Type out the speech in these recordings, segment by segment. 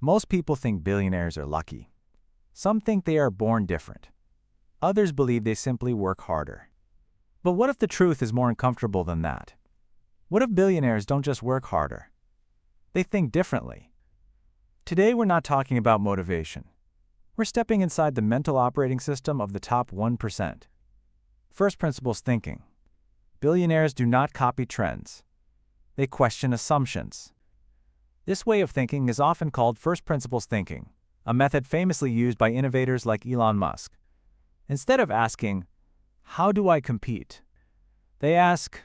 Most people think billionaires are lucky. Some think they are born different. Others believe they simply work harder. But what if the truth is more uncomfortable than that? What if billionaires don't just work harder? They think differently. Today we're not talking about motivation. We're stepping inside the mental operating system of the top 1%. First principles thinking. Billionaires do not copy trends. They question assumptions. This way of thinking is often called first principles thinking, a method famously used by innovators like Elon Musk. Instead of asking, "How do I compete?" they ask,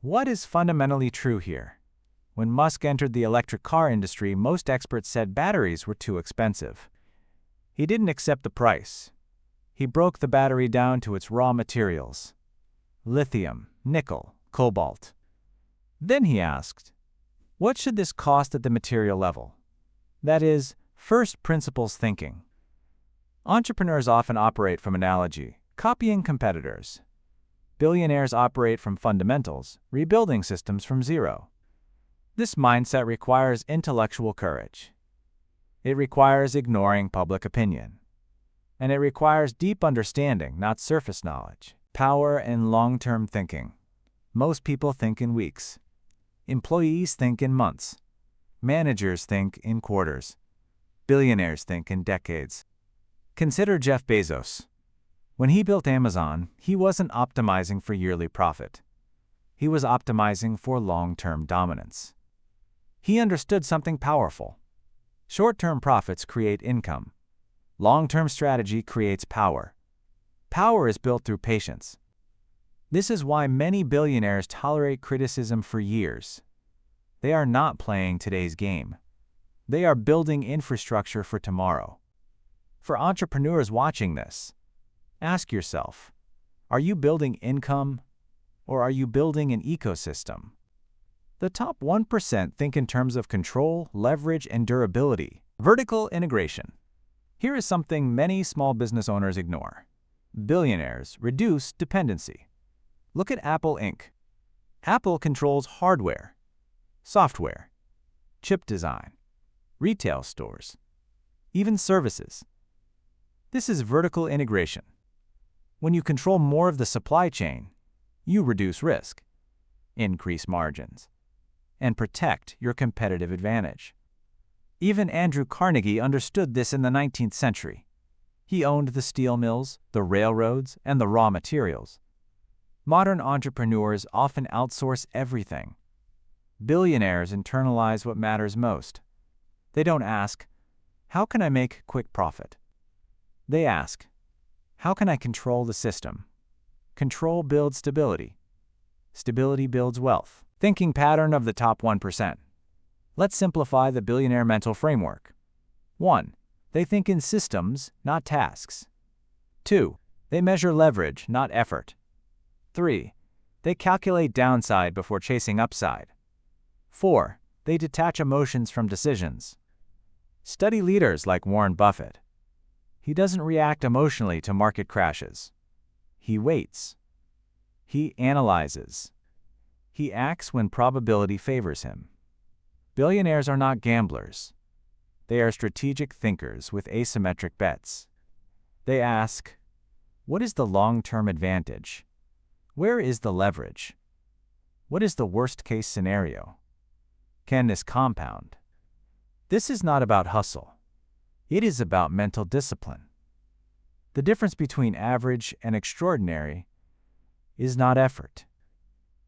"What is fundamentally true here?" When Musk entered the electric car industry, most experts said batteries were too expensive. He didn't accept the price. He broke the battery down to its raw materials: lithium, nickel, cobalt. Then he asked, "What should this cost at the material level?" That is, first principles thinking. Entrepreneurs often operate from analogy, copying competitors. Billionaires operate from fundamentals, rebuilding systems from zero. This mindset requires intellectual courage. It requires ignoring public opinion. And it requires deep understanding, not surface knowledge. Power and long-term thinking. Most people think in weeks. Employees think in months. Managers think in quarters. Billionaires think in decades. Consider Jeff Bezos. When he built Amazon, he wasn't optimizing for yearly profit. He was optimizing for long-term dominance. He understood something powerful. Short-term profits create income. Long-term strategy creates power. Power is built through patience. This is why many billionaires tolerate criticism for years. They are not playing today's game. They are building infrastructure for tomorrow. For entrepreneurs watching this, ask yourself, are you building income or are you building an ecosystem? The top 1% think in terms of control, leverage, and durability. Vertical integration. Here is something many small business owners ignore. Billionaires reduce dependency. Look at Apple Inc. Apple controls hardware, software, chip design, retail stores, even services. This is vertical integration. When you control more of the supply chain, you reduce risk, increase margins, and protect your competitive advantage. Even Andrew Carnegie understood this in the 19th century. He owned the steel mills, the railroads, and the raw materials. Modern entrepreneurs often outsource everything. Billionaires internalize what matters most. They don't ask, "How can I make quick profit?" They ask, "How can I control the system?" Control builds stability. Stability builds wealth. Thinking pattern of the top 1%. Let's simplify the billionaire mental framework. 1. They think in systems, not tasks. 2. They measure leverage, not effort. 3. They calculate downside before chasing upside. 4. They detach emotions from decisions. Study leaders like Warren Buffett. He doesn't react emotionally to market crashes. He waits. He analyzes. He acts when probability favors him. Billionaires are not gamblers. They are strategic thinkers with asymmetric bets. They ask, what is the long-term advantage? Where is the leverage? What is the worst-case scenario? Can this compound? This is not about hustle. It is about mental discipline. The difference between average and extraordinary is not effort.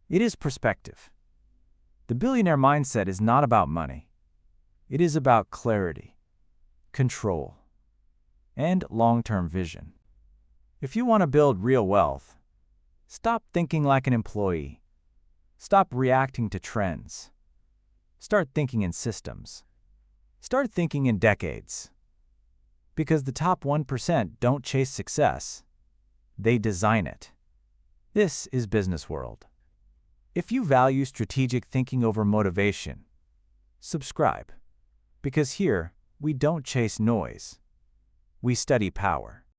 It is perspective. The billionaire mindset is not about money. It is about clarity, control, and long-term vision. If you want to build real wealth, stop thinking like an employee. Stop reacting to trends. Start thinking in systems. Start thinking in decades. Because the top 1% don't chase success. They design it. This is Business World. If you value strategic thinking over motivation, subscribe. Because here, we don't chase noise. We study power.